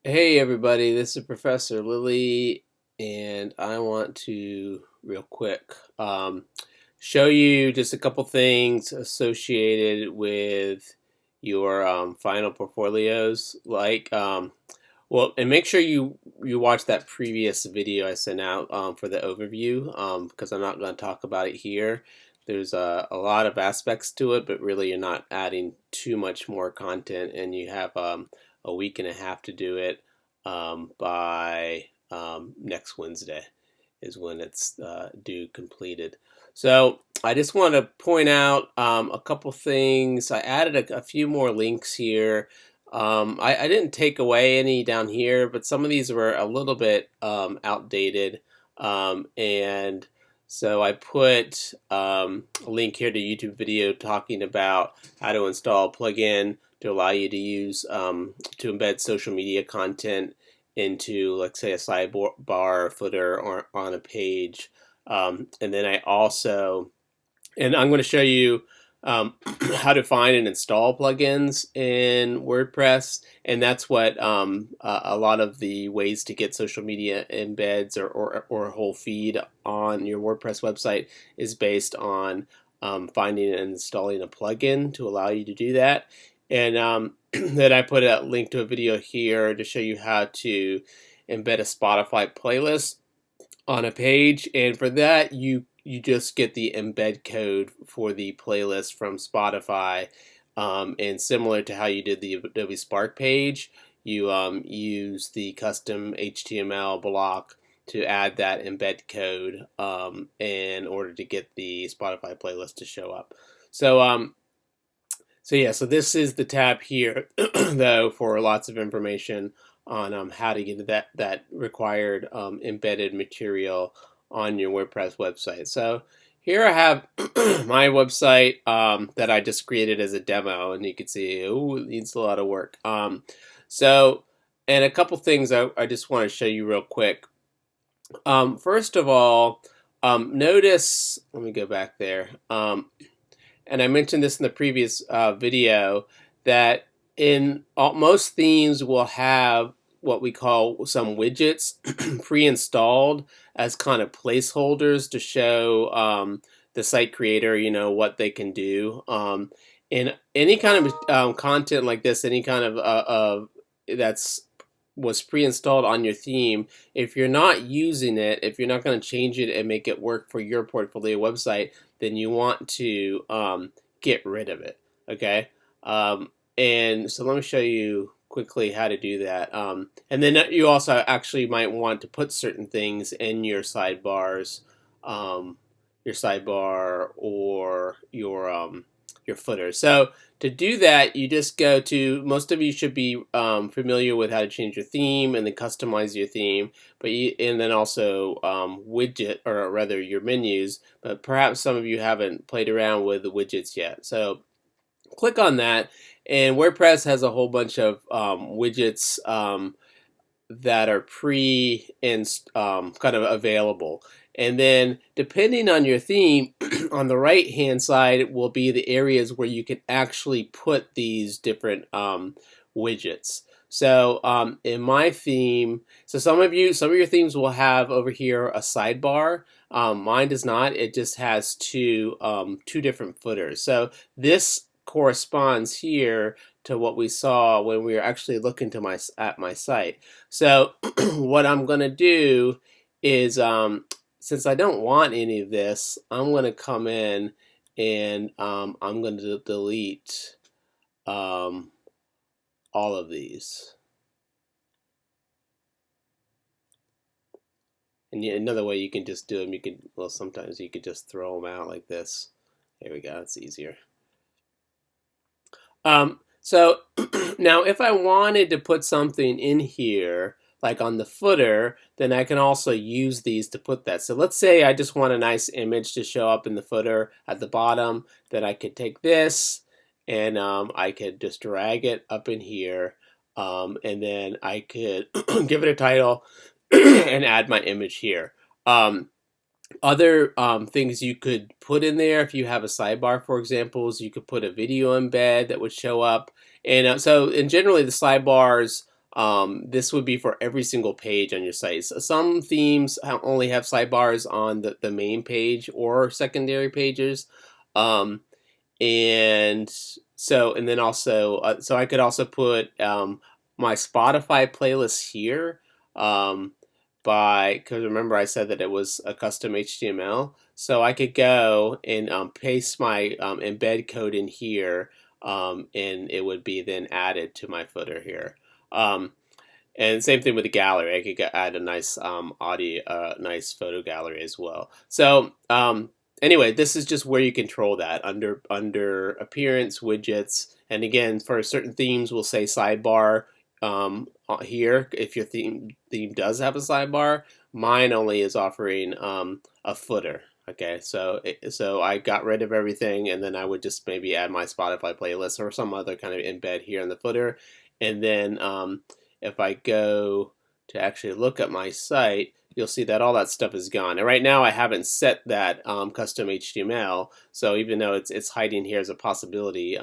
Hey everybody, this is Professor Lilly, and I want to real quick show you just a couple things associated with your final portfolios. And make sure you watch that previous video I sent out for the overview because I'm not going to talk about it here. There's a lot of aspects to it, but really you're not adding too much more content, and you have a week and a half to do it by next Wednesday is when it's due completed. So I just want to point out a couple things. I added a few more links here. I didn't take away any down here, but some of these were a little bit outdated. And so I put a link here to YouTube video talking about how to install a plugin to allow you to use to embed social media content into, let's say, a sidebar, footer, or on a page. And then I'm going to show you how to find and install plugins in WordPress, and that's what a lot of the ways to get social media embeds or a whole feed on your WordPress website is based on finding and installing a plugin to allow you to do that. And then I put a link to a video here to show you how to embed a Spotify playlist on a page, and for that you just get the embed code for the playlist from Spotify, and similar to how you did the Adobe Spark page, you use the custom HTML block to add that embed code in order to get the Spotify playlist to show up. So this is the tab here, though, for lots of information on how to get that required embedded material on your WordPress website. So here I have my website that I just created as a demo, and you can see, oh, it needs a lot of work. And a couple things I just want to show you real quick. First of all, notice, let me go back there. And I mentioned this in the previous video, that most themes will have what we call some widgets pre-installed as kind of placeholders to show the site creator, what they can do. And any kind of content like this, any kind of was pre-installed on your theme, if you're not using it, if you're not going to change it and make it work for your portfolio website, then you want to get rid of it. Okay, and so let me show you quickly how to do that. And then you also actually might want to put certain things in your sidebars, your sidebar or your footer. So to do that, you just go to, most of you should be familiar with how to change your theme and then customize your theme, and then also widget, or rather your menus, but perhaps some of you haven't played around with the widgets yet. So click on that, and WordPress has a whole bunch of widgets that are kind of available. And then depending on your theme, on the right hand side will be the areas where you can actually put these different widgets. So in my theme, so some of your themes will have over here a sidebar. Mine does not. It just has two different footers. So this corresponds here to what we saw when we were actually looking at my site. So what I'm going to do is, since I don't want any of this, I'm going to come in and I'm going to delete all of these. And another way you can just do them, sometimes you could just throw them out like this. There we go, it's easier. So now if I wanted to put something in here, like on the footer, then I can also use these to put that. So let's say I just want a nice image to show up in the footer at the bottom, then I could take this and I could just drag it up in here, and then I could give it a title and add my image here. Other things you could put in there, if you have a sidebar, for example, is you could put a video embed that would show up. And generally the sidebars this would be for every single page on your site. So some themes only have sidebars on the main page or secondary pages. And and then also, so I could also put my Spotify playlist here because remember I said that it was a custom HTML. So I could go and paste my embed code in here, and it would be then added to my footer here. And same thing with the gallery. I could add a nice nice photo gallery as well. So anyway, this is just where you control that under appearance, widgets, and again for certain themes, we'll say sidebar here if your theme does have a sidebar. Mine only is offering a footer. Okay, so I got rid of everything, and then I would just maybe add my Spotify playlist or some other kind of embed here in the footer, and then if I go to actually look at my site, you'll see that all that stuff is gone. And right now I haven't set that custom HTML, so even though it's hiding here as a possibility,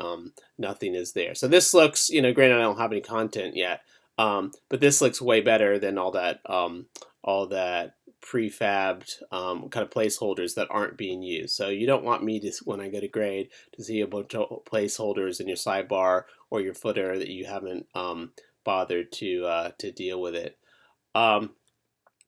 nothing is there. So this looks, granted I don't have any content yet, but this looks way better than all that prefabbed kind of placeholders that aren't being used. So you don't want me to, when I go to grade, to see a bunch of placeholders in your sidebar or your footer that you haven't bothered to deal with it.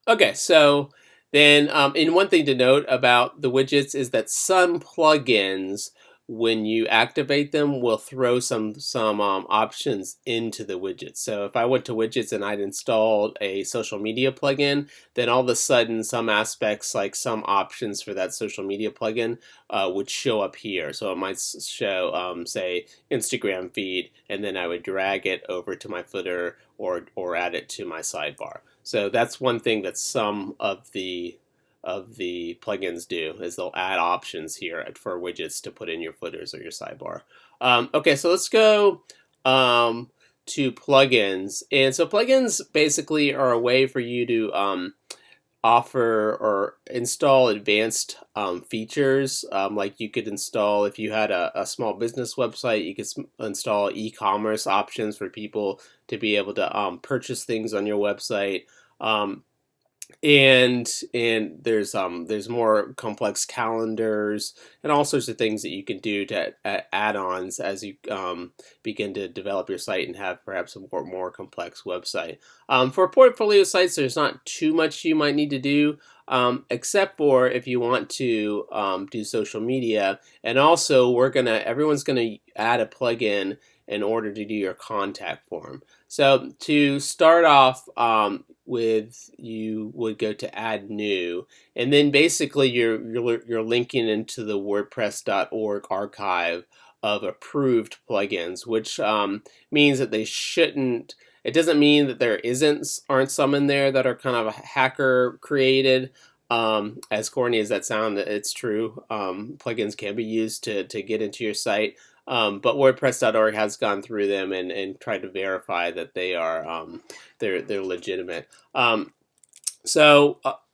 Okay, so then and one thing to note about the widgets is that some plugins, when you activate them, will throw some options into the widgets. So if I went to widgets and I'd installed a social media plugin, then all of a sudden some aspects, like some options for that social media plugin, would show up here. So it might show, say, Instagram feed, and then I would drag it over to my footer or add it to my sidebar. So that's one thing that some of the plugins do, is they'll add options here for widgets to put in your footers or your sidebar. Okay, so let's go to plugins. And so plugins basically are a way for you to offer or install advanced features. Like you could install, if you had a small business website, you could install e-commerce options for people to be able to purchase things on your website. And there's more complex calendars and all sorts of things that you can do to add-ons as you begin to develop your site and have perhaps a more complex website. For portfolio sites, there's not too much you might need to do, except for if you want to do social media. And also, everyone's gonna add a plugin in order to do your contact form. So to start off you would go to add new, and then basically you're linking into the WordPress.org archive of approved plugins, which means that they shouldn't. It doesn't mean that there aren't some in there that are kind of hacker created. As corny as that sounds, it's true. Plugins can be used to get into your site. But WordPress.org has gone through them and tried to verify that they are they're legitimate. And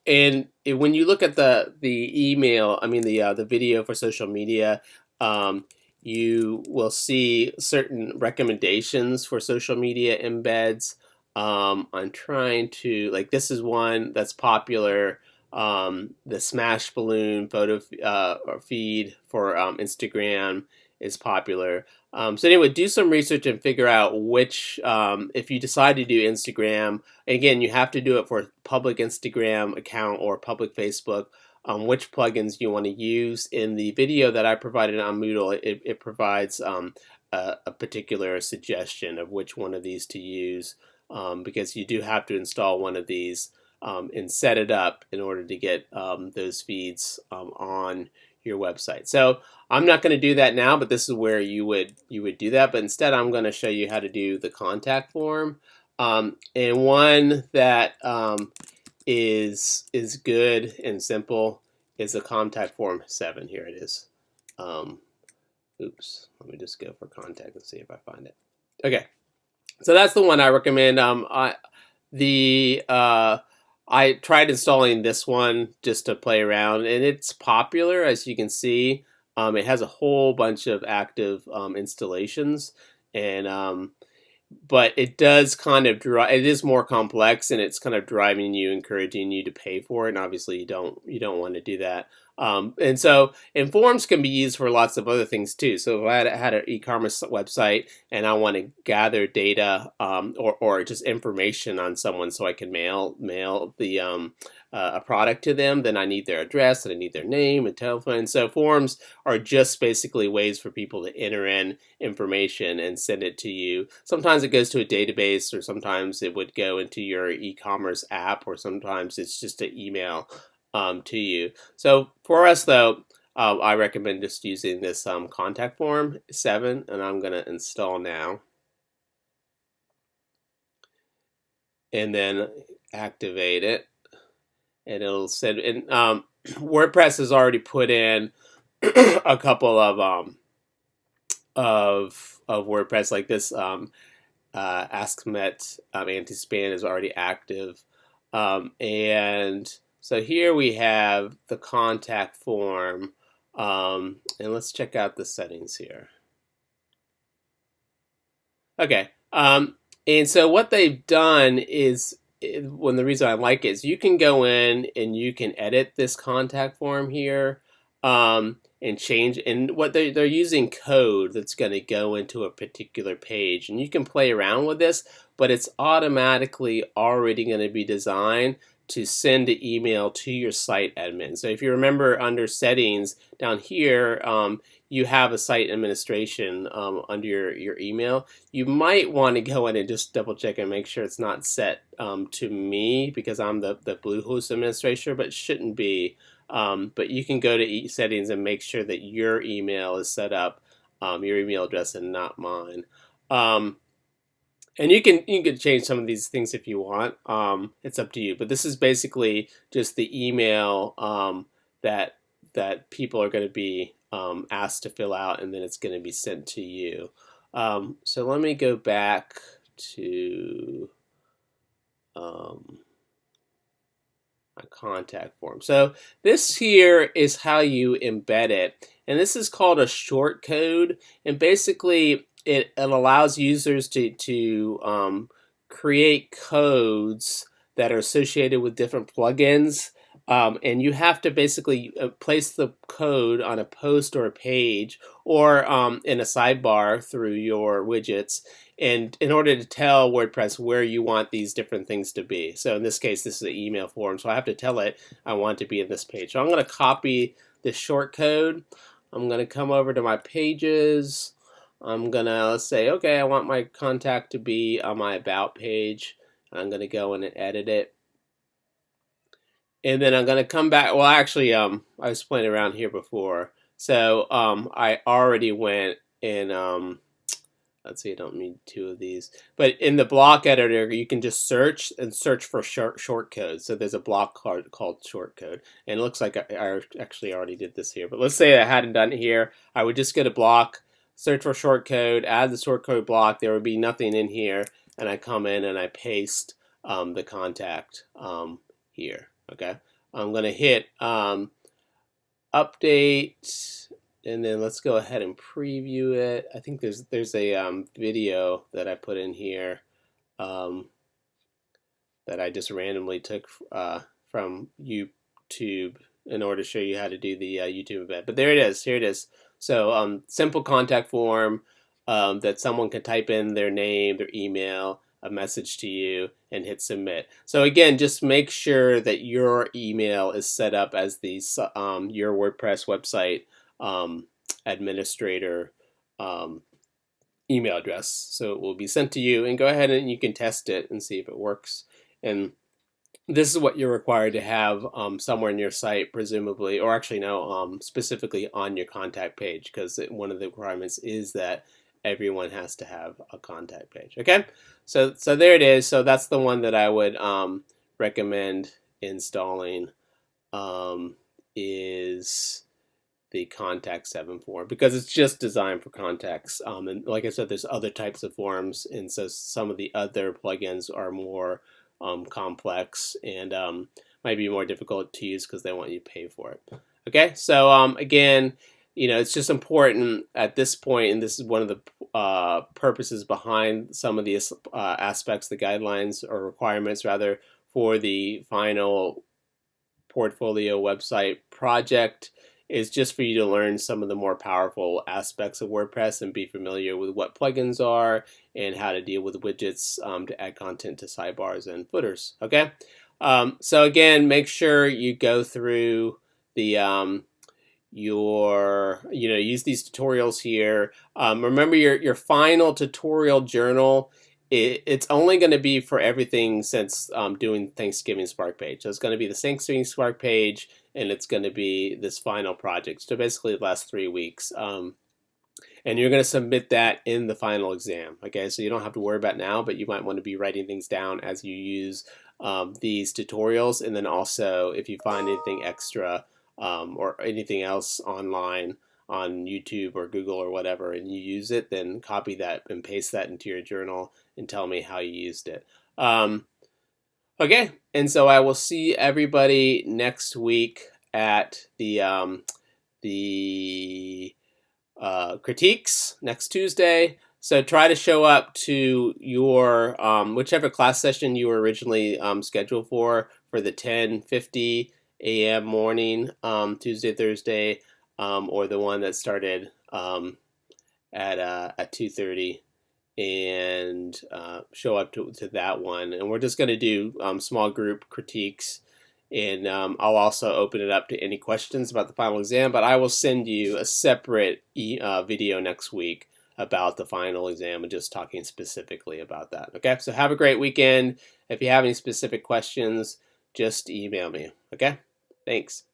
when you look at the email, I mean the video for social media, you will see certain recommendations for social media embeds. I'm trying to, like, this is one that's popular. The Smash Balloon photo feed for Instagram is popular. So anyway, do some research and figure out which, if you decide to do Instagram, again, you have to do it for a public Instagram account or public Facebook, which plugins you want to use. In the video that I provided on Moodle, it provides a particular suggestion of which one of these to use, because you do have to install one of these and set it up in order to get those feeds on your website. So I'm not going to do that now, but this is where you would do that. But instead, I'm going to show you how to do the contact form. And one that is good and simple is the contact form 7. Here it is. Oops, let me just go for contact and see if I find it. Okay, so that's the one I recommend. I tried installing this one just to play around, and it's popular, as you can see. It has a whole bunch of active installations, and but it does kind of it is more complex, and it's kind of driving you, encouraging you to pay for it. And obviously, you don't want to do that. And forms can be used for lots of other things too. So if I had an e-commerce website and I want to gather data or just information on someone, so I can mail the a product to them, then I need their address and I need their name and telephone. So forms are just basically ways for people to enter in information and send it to you. Sometimes it goes to a database, or sometimes it would go into your e-commerce app, or sometimes it's just an email to you. So for us though, I recommend just using this contact form 7, and I'm going to install now. And then activate it, and it'll send. And WordPress has already put in a couple of WordPress, like this AskMet anti-span is already active, and so here we have the contact form, and let's check out the settings here. Okay, and so what they've done is, when the reason I like it is you can go in and you can edit this contact form here, and change. And what they're using code that's going to go into a particular page, and you can play around with this, but it's automatically already going to be designed to send an email to your site admin. So if you remember, under settings down here, you have a site administration under your email. You might want to go in and just double check and make sure it's not set to me, because I'm the Bluehost administrator, but it shouldn't be. But you can go to settings and make sure that your email is set up, your email address, and not mine. And you can change some of these things if you want. It's up to you. But this is basically just the email that people are going to be asked to fill out, and then it's going to be sent to you. So let me go back to my contact form. So this here is how you embed it, and this is called a short code. And basically, it allows users to create codes that are associated with different plugins. And you have to basically place the code on a post or a page, or in a sidebar through your widgets, and in order to tell WordPress where you want these different things to be. So in this case, this is an email form, so I have to tell it I want it to be in this page. So I'm going to copy this short code. I'm going to come over to my pages. I'm going to, let's say, okay, I want my contact to be on my About page. I'm going to go in and edit it. And then I'm going to come back. Well, actually, I was playing around here before. So I already went and, let's see, I don't need 2 of these. But in the block editor, you can just search for short code. So there's a block called short code. And it looks like I actually already did this here. But let's say I hadn't done it here. I would just go to block, search for short code, add the short code block. There would be nothing in here. And I come in and I paste the contact here. Okay, I'm going to hit update, and then let's go ahead and preview it. I think there's a video that I put in here that I just randomly took from YouTube in order to show you how to do the YouTube event. But there it is. Here it is. So simple contact form that someone can type in their name, their email, a message to you, and hit submit. So again, just make sure that your email is set up as the your WordPress website administrator email address. So it will be sent to you, and go ahead and you can test it and see if it works. And this is what you're required to have somewhere in your site, presumably, or actually no, specifically on your contact page, because one of the requirements is that everyone has to have a contact page. Okay, so there it is. So that's the one that I would recommend installing, is the Contact 7 form, because it's just designed for contacts. And like I said, there's other types of forms, and so some of the other plugins are more complex and might be more difficult to use because they want you to pay for it. Okay, so again, it's just important at this point, and this is one of the purposes behind some of these aspects, the guidelines or requirements rather, for the final portfolio website project, is just for you to learn some of the more powerful aspects of WordPress and be familiar with what plugins are and how to deal with widgets to add content to sidebars and footers. Okay, so again, make sure you go through the use these tutorials here. Remember your final tutorial journal. It's only going to be for everything since doing Thanksgiving Spark page. So it's going to be the Thanksgiving Spark page, and it's going to be this final project. So basically the last 3 weeks. And you're going to submit that in the final exam. Okay, so you don't have to worry about now, but you might want to be writing things down as you use these tutorials. And then also, if you find anything extra or anything else online on YouTube or Google or whatever, and you use it, then copy that and paste that into your journal and tell me how you used it. Okay, and so I will see everybody next week at the critiques next Tuesday. So try to show up to your whichever class session you were originally scheduled for the 10:50 a.m. morning, Tuesday, Thursday, or the one that started at 2:30, and show up to that one. And we're just going to do small group critiques, and I'll also open it up to any questions about the final exam, but I will send you a separate video next week about the final exam and just talking specifically about that. Okay, so have a great weekend. If you have any specific questions, just email me. Okay, thanks.